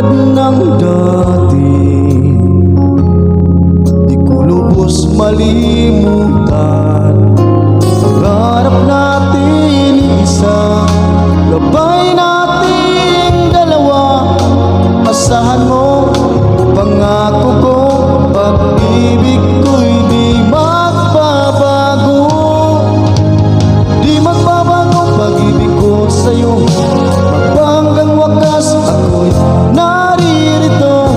tulad ng dati, di ko lubos malimutan. Pangarap natin isa, gabay natin dalawa. Asahan mo, pangako ko, pag-ibig ko'y di magbabago. Di magbabago pag-ibig ko sa'yo, hanggang wakas ako'y naririto.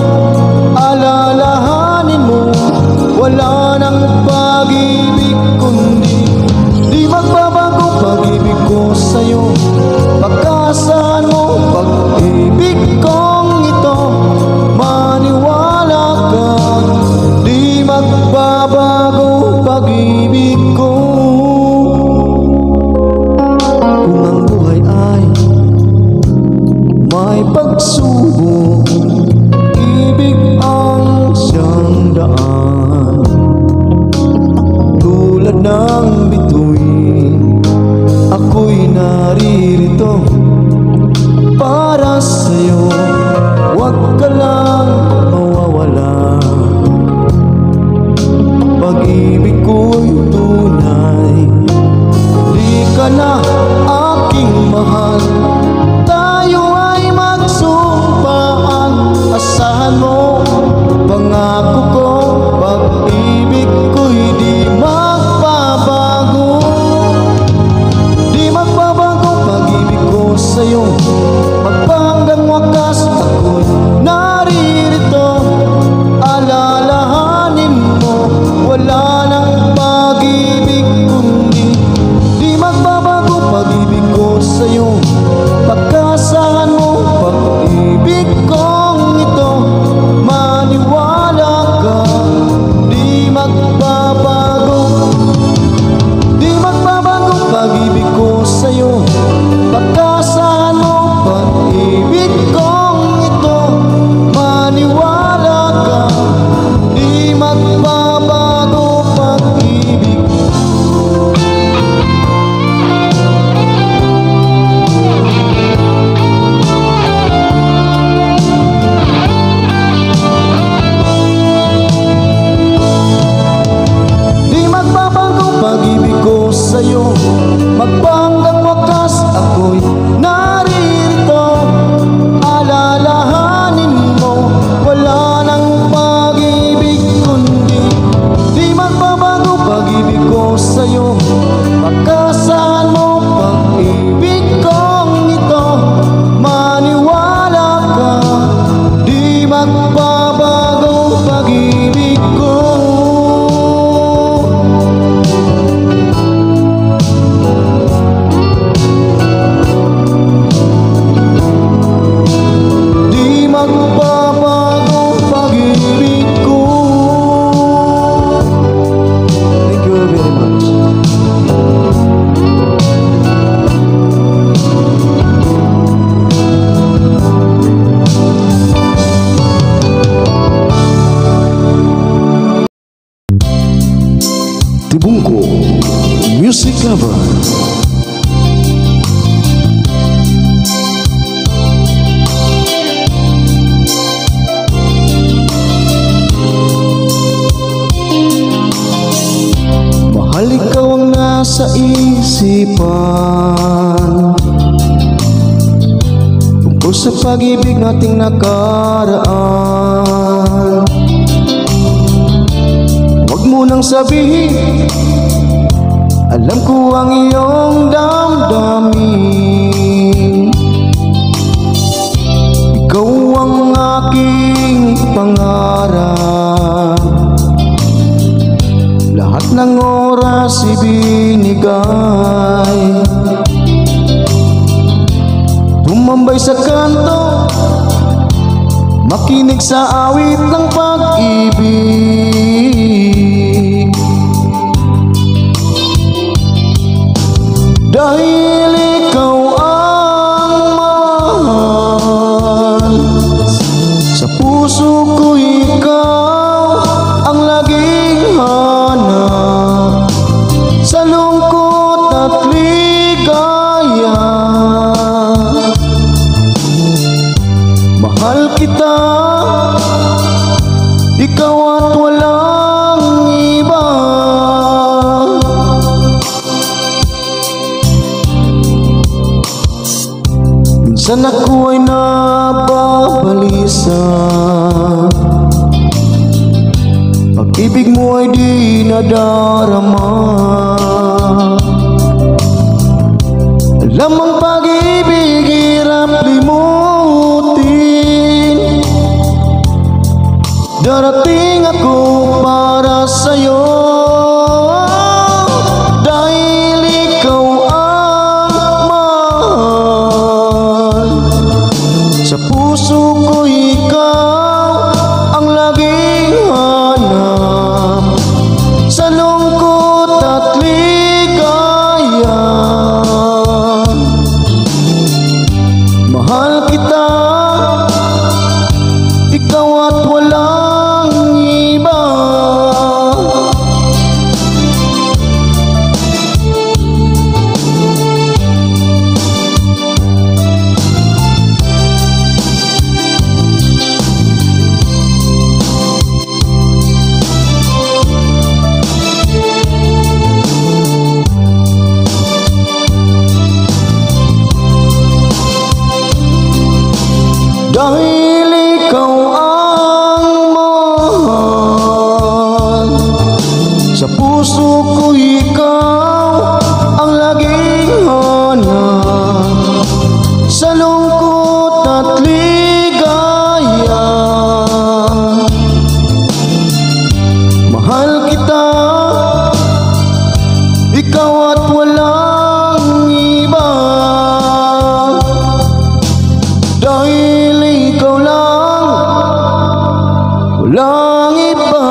Alalahanin mo, wala nang pag-ibig kundi di magbabago pag-ibig ko sa'yo. Pagkasaan mo, pag-ibig kong ito, maniwala ka, di magbabago pag-ibig ko. Kung ang buhay ay may pagsubok, ibig ang siyang daan. Tulad ng bituin, ako'y naririto para sa'yo. Huwag ka lang mawawala, pag-ibig ko'y tunay. Di ka na aking mahal, tayo ay magsumpaan. Asahan mo, pangako ko, pag-ibig ko'y di magbabago. Di magbabago pag-ibig ko sa'yo, magpahanggang wakas ako'y naririto. Alalahanin mo, wala nang pag-ibig kundi di magbabago pag-ibig ko sa'yo. Pagkasaan mo, pag-ibig kong ito, maniwala ka, di magbabago. Di magbabago pag-ibig ko sa'yo. Pagkasaan mo, pag-ibig kong ito, maniwala ka, di magbabago pag-ibig. Di magbabago pag-ibig ko sa'yo, magpahanggang wakas ako'y naririto. Alalahanin mo, wala nang pag-ibig kundi di magbabago pag-ibig ko sa'yo. Pagkasaan mo, pag-ibig kong ito, maniwala ka, di magbabago pag-ibig ko. Di magbabago pag-ibig ko. Thank you very much. Tibungko Music Lover. Mahal, ikaw ang nasa isipan, tungkol sa pag-ibig nating nakaraan. Huwag mo nang sabihin, alam ko ang iyong damdamin. Ikaw ang aking pangarap, lahat ng oras ibinigay. Tumambay sa kanto, makinig sa awit ng pag-ibig. Dahil ikaw ang mahal, sa puso ko ikaw ang laging hanap. Sa lungkot at ligaya, mahal kita San ako ay nababalisa, pag-ibig mo ay di nadarama. Alam ang pag-ibig hirap limutin, darating ako para sa'yo, dahil ikaw ang mahal. Sa puso ko ikaw ang laging hanap, sa lungkot at ligaya. Mahal kita, ikaw at walang iba. Dahil ikaw ang mahal, sa puso ko ikaw ang laging hanap, sa lungkot at ligaya. Mahal kita, ikaw at walang iba, dahil ikaw lang, walang iba.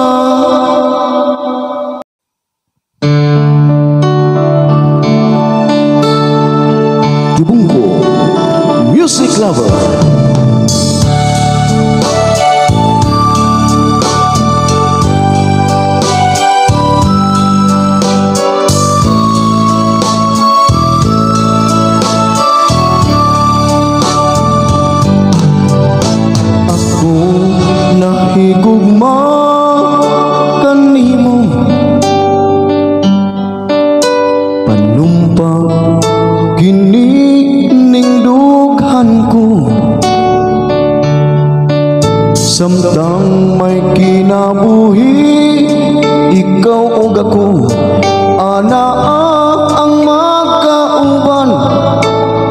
Tubungko Music Lover. Higugma kanimo, panumpa kini dughan ko, samtang may kinabuhi ikaw ug ako, anaa ang magkauban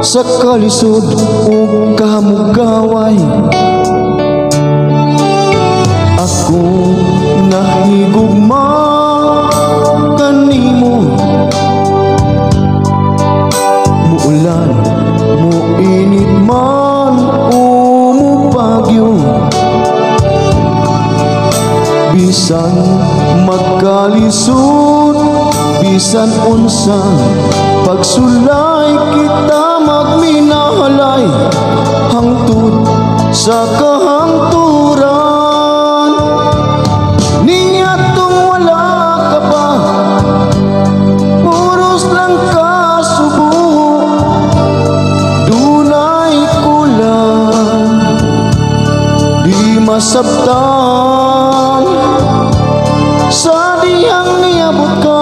sa kalisod ug kamugaway. Ako nahigugma kanimo, muulan, muinit man o mupagyo, bisan magkalisod, bisan unsa pagsulay kita magminahalay, hangtod sa kahangturan. Ninyatong wala ka pa, puros lang kasubo, dunay kulang, di masabtan. Sa dihang niabot ka,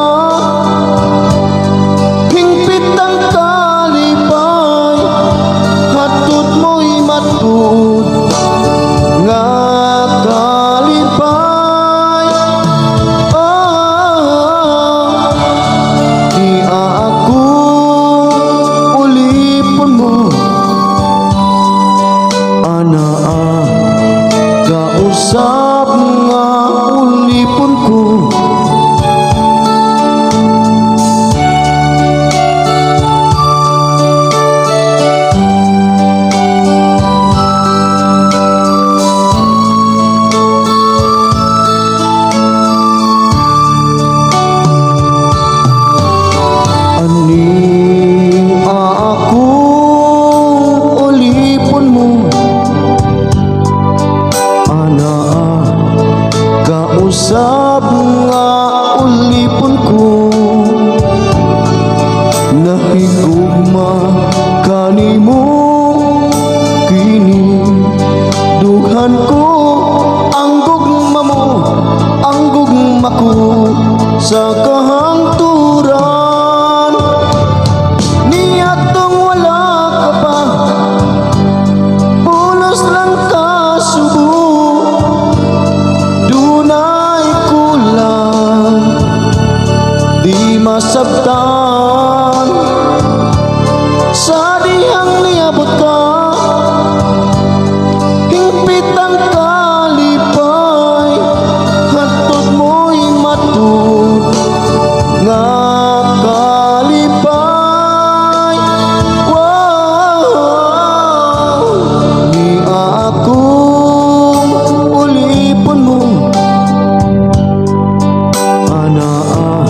hingpit ang kalipay, hatod mo'y matud nga kalipay. Kausap nga ulipon ko, aning ako ulipon mo, kausap nga ulipon ko, nahigugma kanimo kini dughan ko, ang gugma mo, ang gugma ko sa kahangturan. Niyatong wala ka pa, kasayang niabot ka, hingpit ang kalipay, hatod mo'y matud nga kalipay. Wow, ni akong ulipon mo, anaa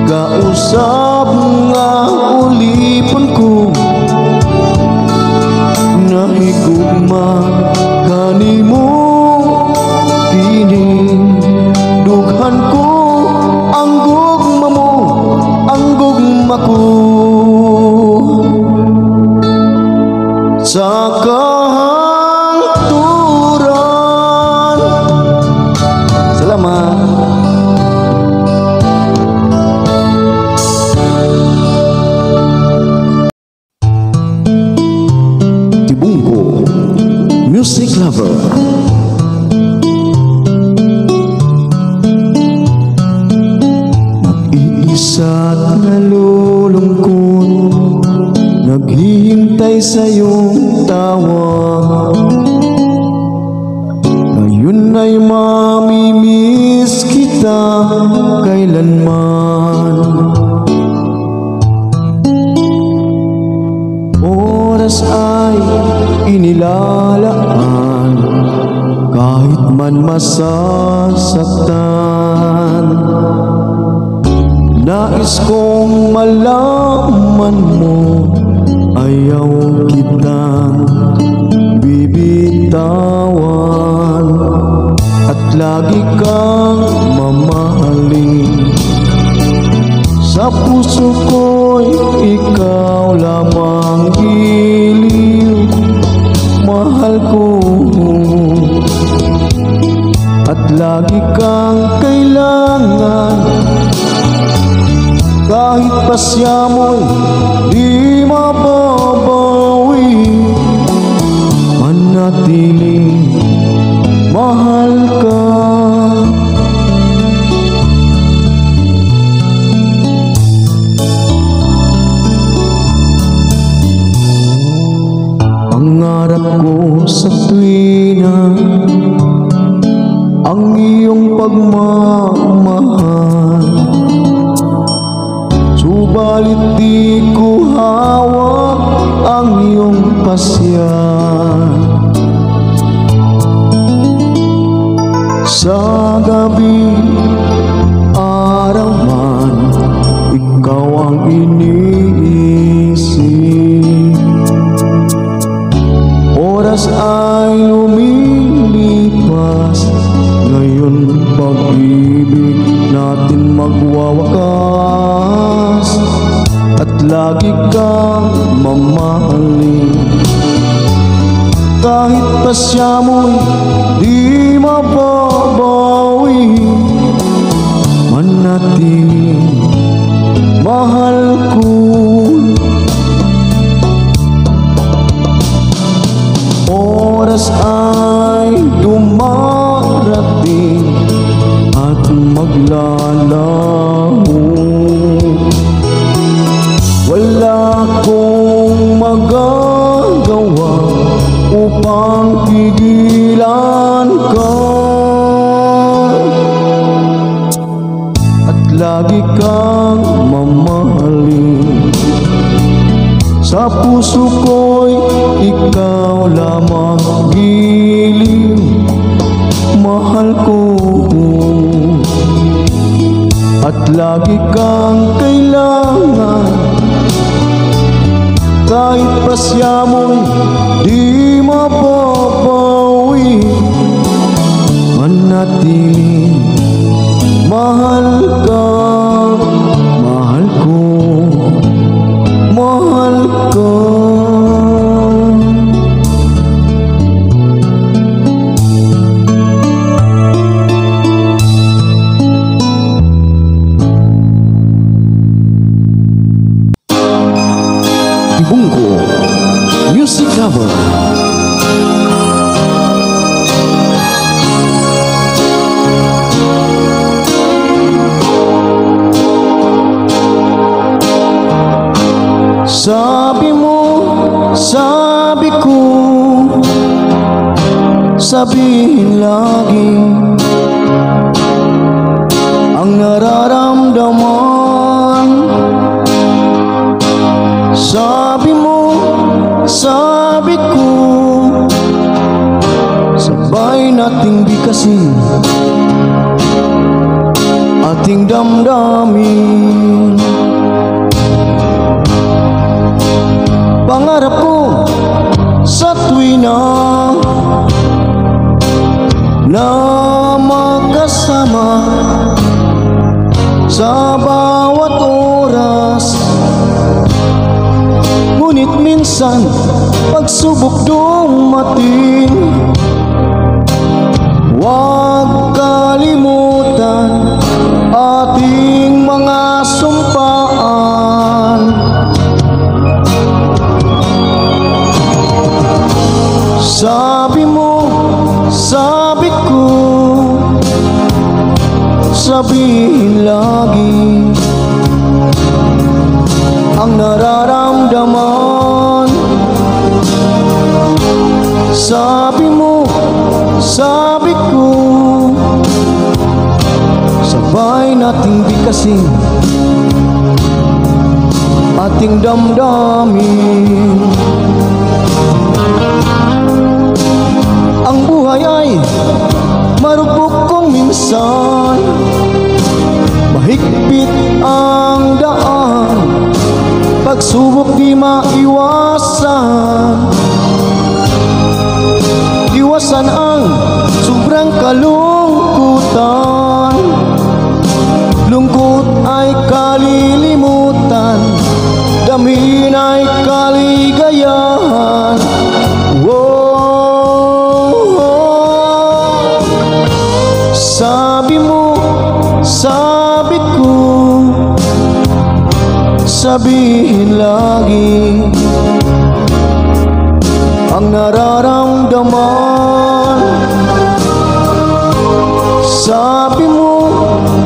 kausap nga ulipon ko, nahigugma kanimo kining dughan ko, ang gugma mo, ang gugma ko. Sa kahangturan. Salamat. Tibungko Music Lover. Nag-iisa't nalulungkot, naghihintay sa iyong tawa. Ngayon ay mamimiss kita kailanman. Oras ay inilalaan, kahit man masasaktan. Nais kong malaman mo, ayaw kitang bibitawan, at lagi kang mamahalin. Sa puso ko'y ikaw lamang giliw, mahal ko, at lagi kang kailangan. Kahit pasya mo'y di mababawi, manatiling mahal ka. Pangarap ko sa tuwina ang iyong pagmamahal, subalit di ko hawak ang iyong pasya. Sa gabi, araw man, ikaw ang iniisip. Oras ay lumilipas, ngayon pag-ibig natin magwawakas, at lagi kang mamahalin. Kahit pasya mo'y di mababawi, manatiling mahal ko. Oras ay dumarating at maglalaho, wala akong magagawa upang pigilan ka, at lagi kang mamahalin. Sa puso ko'y ikaw lamang giliw, mahal ko, at lagi kang kailangan. Kahit pasya mo'y di mababawi, manatiling mahal ka, mahal ko, mahal ka. Tibungko Music Lover. Sabi mo sabi ko, sabihin lagi ang nararamdaman. Sabi mo, sabi ko, sabay nating bigkasin ating damdamin. Pangarap ko sa tuwina na magkasama sa bawat oras. Ngunit minsan pagsubok dumating, huwag kalimutan ating mga sumpaan. Sabi mo, sabi ko, sabihin lagi ang nararamdaman. Sabi mo, sabi ko, sabay nating bigkasin ating damdamin. Ang buhay ay marupok kung minsan, mahigpit ang daan, pagsubok di maiwasan. Iwasan ang sobrang kalungkutan, lungkot ay kalilimutan, damhin ay kaligayahan. Sabi mo, sabi ko, sabihin lagi ang nararamdaman. Sabi mo,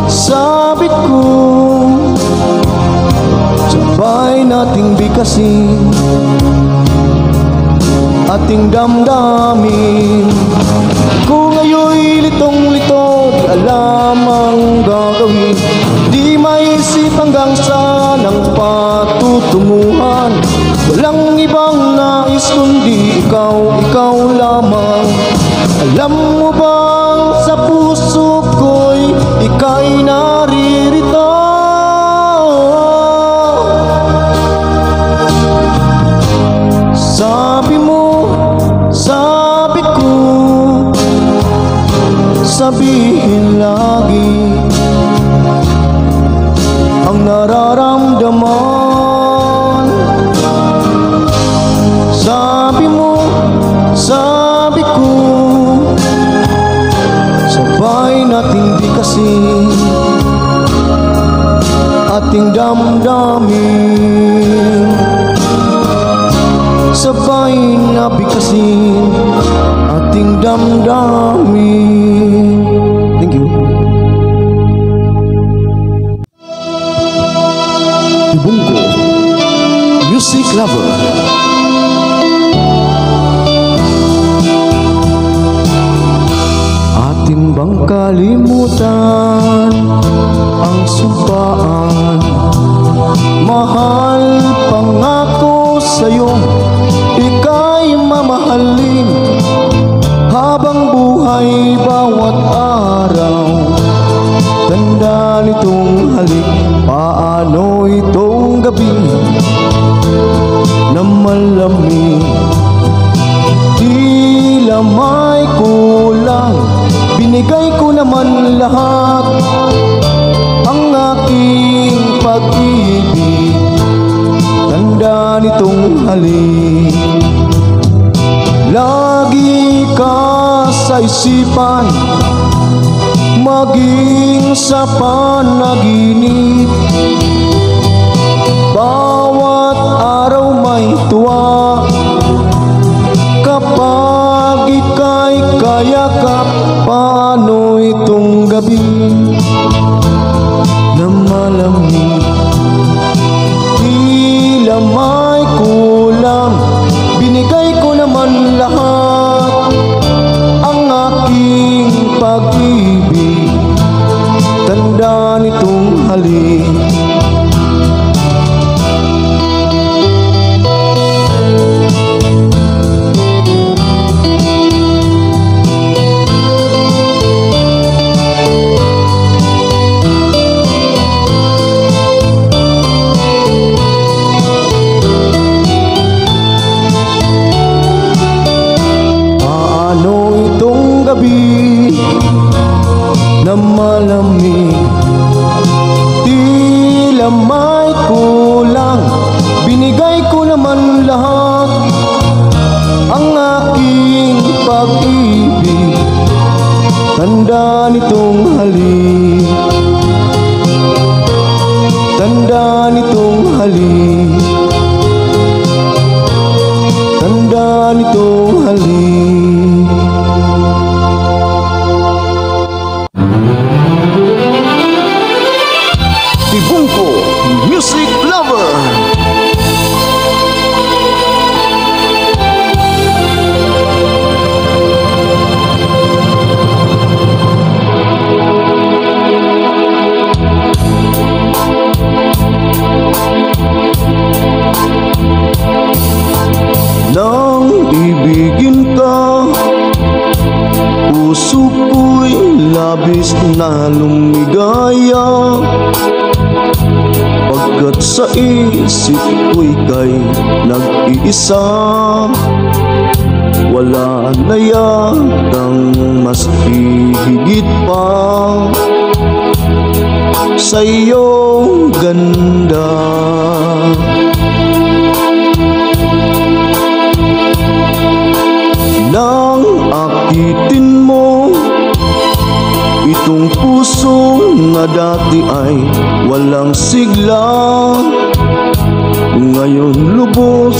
sabi ko, sabay nating bigkasin ating damdamin. Kung ngayon'y litong-lito, di alam ang gagawin, di maisip hanggang saan ang patutunguhan. Walang ibang nais kundi ikaw, ikaw lamang. Alam mo bang sa puso ko'y ika'y naririto? Sabi mo, sabi ko, sabihin lagi ang nararamdaman. Sabi mo, sabi ko, sabay nating bigkasin ating damdamin. Sabay na bigkasin ating damdamin. Thank you. Ibungko Music Lover. Atin bang kalimutan ang sumpaan? Mahal pangako sa'yo, ika'y mamahalin habang buhay bawat araw. Tanda nitong halik, paano itong gabi na malamig, tila may kulang. Binigay ko naman lahat ang aking pag-ibig. Tanda nitong halik, lagi ka sa isipan, maging sa panaginip. Bawat araw may tuwa kapag ika'y kayakap. Paano itong gabi na malamig, tila may kulang. bumalik. Tanda nitong halik. Tibungko Music Lover. Nang ibigin ka, puso ko'y labis na lumigaya. Pagkat sa isip ko'y kay nag-iisa, wala na yatang mas higit pa sa iyong ganda. Nang akitin mo itong puso na dati ay walang sigla, ngayon lubos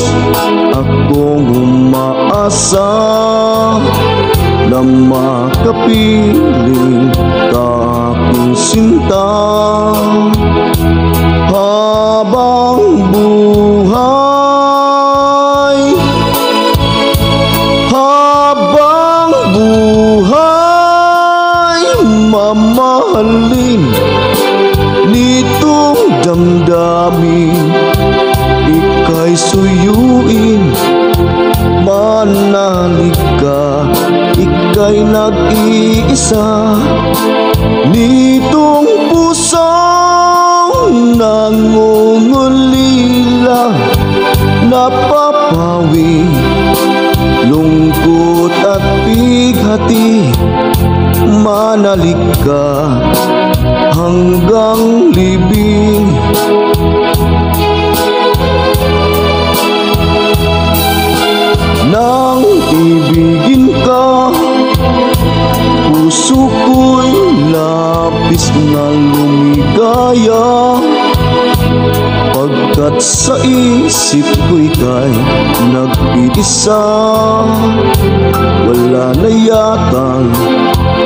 akong umaasa na makapiling ka aking sinta. Habang buhay, habang buhay, mamahalin nitong damdamin, ika'y suyuin, manalig ka, ika'y nag-iisa. Nitong pusong nangungulila, napapawi, lungkot at bighati, manalig ka hanggang libing. Nang ibigin ka, puso ko'y labis na lumigaya. Pagkat sa isip ko'y kay nag-iisa, wala na yatang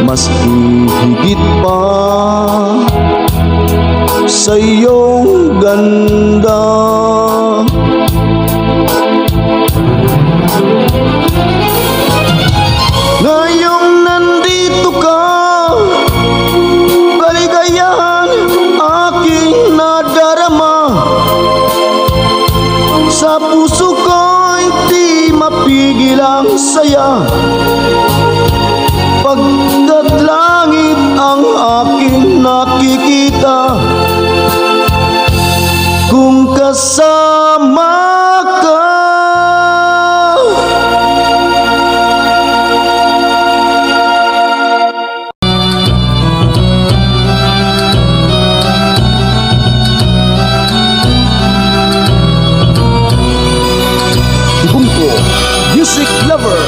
mas higit pa sa iyong ganda. Ngayong nandito ka, kaligayahan aking nadarama. Sa puso ko'y di mapigil ang saya, pagkat langit ang aking nakikita. Kung kasama ka, Tibungko Music Lover.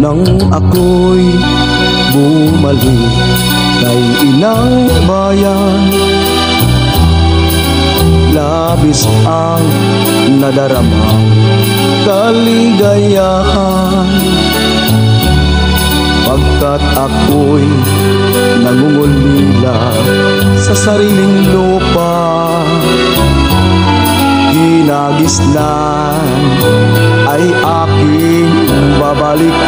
Nang ako'y bumalik kay inang bayan, labis ang nadarama kaligayahan. Pagkat ako'y nangungulila sa sariling lupa, hinagisnan ay aking babalikan.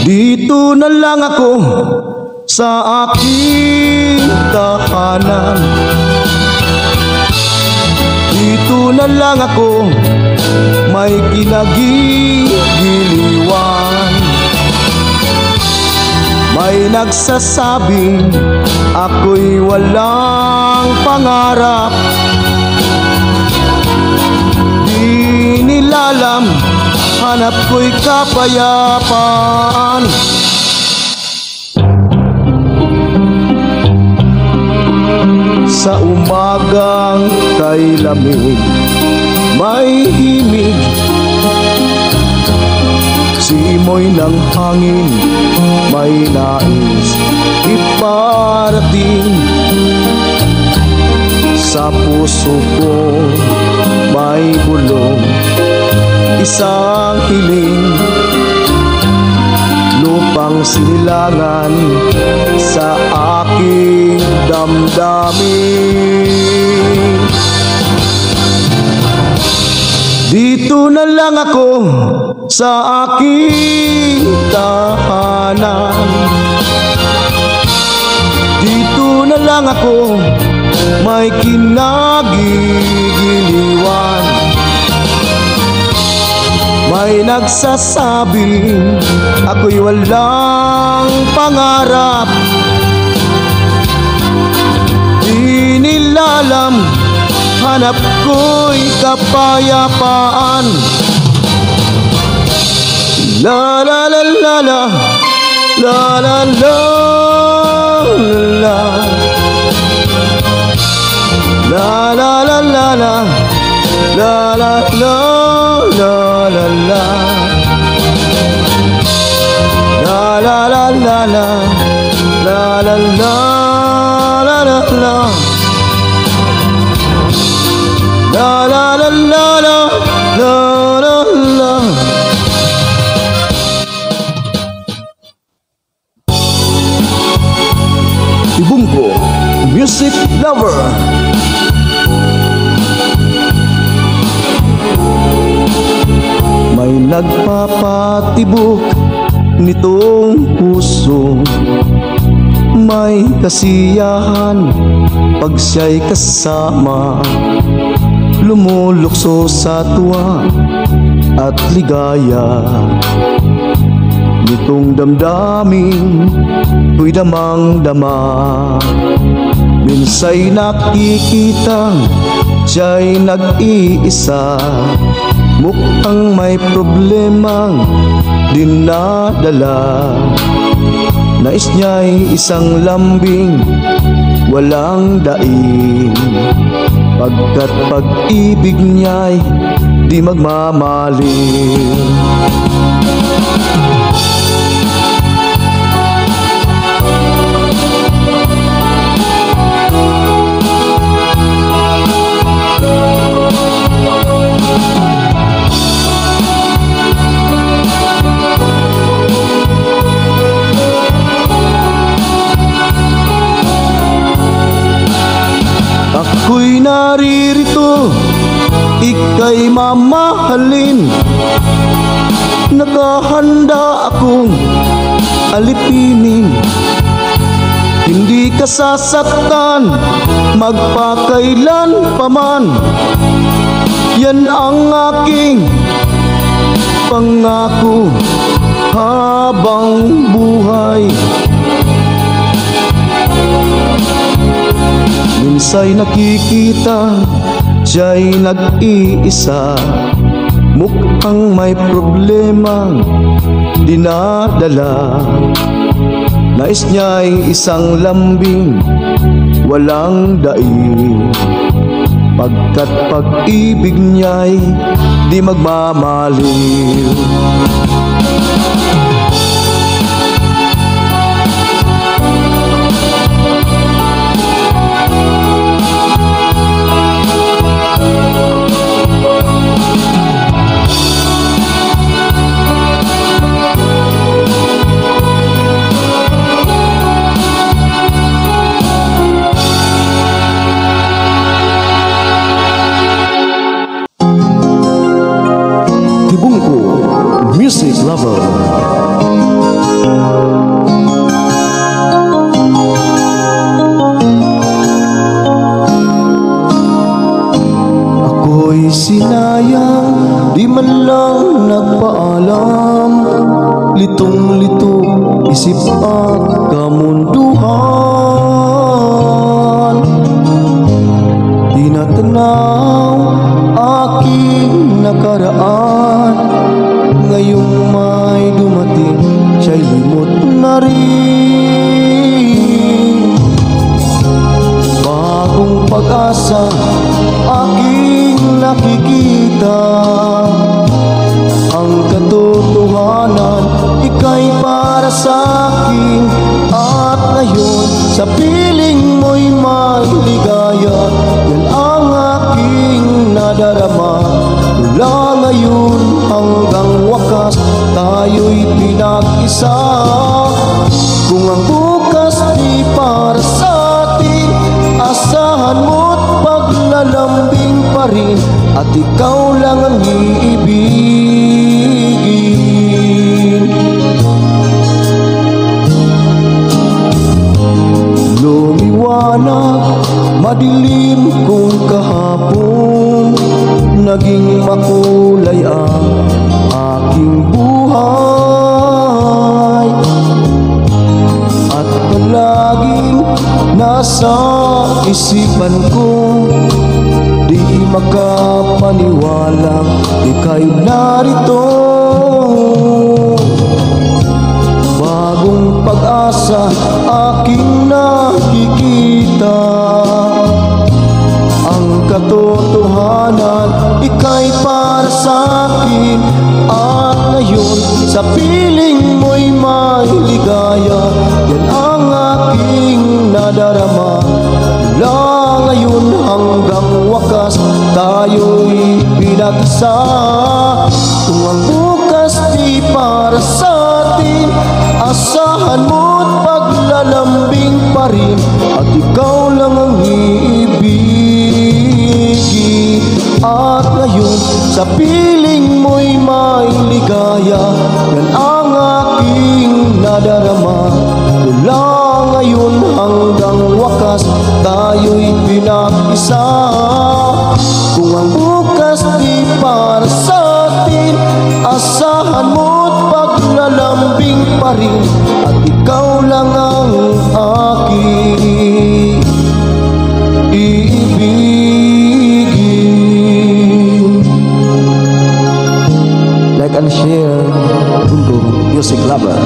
Dito na lang ako sa aking tahanan, dito na lang ako may kinagigiliwan. May nagsasabing ako'y walang pangarap, di nilalam hanap ko'y kapayapaan. Sa umagang kay lamig, may himig, simoy ng hangin, may nais iparating. Sa puso ko may bulong, isang hiling, lupang silangan sa aking damdamin. Dito na lang ako sa aking tahanan, dito na lang ako may kinagigiliwan. May nagsasabing ako'y walang pangarap, di nila alam hanap ko'y kapayapaan. La la la la la, la la la la, la la la la la, la la la la la la, la la la la la, la la la la la la, la la la la la, la la la. Tibungko Music Lover. May nagpapatibok nitong puso, may kasiyahan pag siya'y kasama, lumulukso sa tuwa at ligaya. Nitong damdamin ko'y damang-dama, minsa'y nakikita siya'y nag-iisa, mukhang may problemang dinadala. Nais niya'y isang lambing walang daing, pagkat pag-ibig niya'y di magmamaling. Ako'y naririto, ika'y mamahalin, nakahanda akong alipinin. Hindi ka sasaktan magpakailan paman, yan ang aking pangako habang buhay. Minsa'y nakikita siya'y nag-iisa, mukhang may problemang dinadala. Nais niya'y isang lambing walang daing, pagkat pag-ibig niya'y di magmamaliw. Music Lover. Ako'y sinayang, di man lang nagpaalam, litong-lito isip at kamunduhan. Di natanaw aking nakaraan, ngayong may dumating, siya'y limot na rin. pag-asa aking nakikita. Ang katotohanan, ika'y para sa'kin. At ngayon, sa piling mo'y maligaya. Yan ang aking nadarama. Mula ngayon hanggang wakas, tayo'y pinag-isa. Kung ang bukas di para sa'tin, asahan mo't paglalambing pa rin. At ikaw lang ang iibigin. Lumiwanag, madilim kung kahapon, naging makulay ang aking buhay. At palaging nasa isipan ko, di makapaniwalang ika'y narito. Bagong pag-asa aking nakikita. Ang katotohanan, ika'y para sa'kin. At ngayon, sa piling mo'y maligaya. Yan ang aking nadarama. Mula ngayon hanggang wakas, tayo'y pinag-isa. Kung ang bukas di para sa'tin, asahan mo't paglalambing pa rin. At ikaw lang ang iibigin. At ngayon, sa piling mo'y maligaya. Yan ang aking nadarama. Mula ngayon hanggang wakas, tayo'y pinag-isa. Kung ang bukas di para sa'tin, asahan mo't paglalambing pa rin. At ikaw lang ang aking iibigin. Like and share, Bungo Music Lover.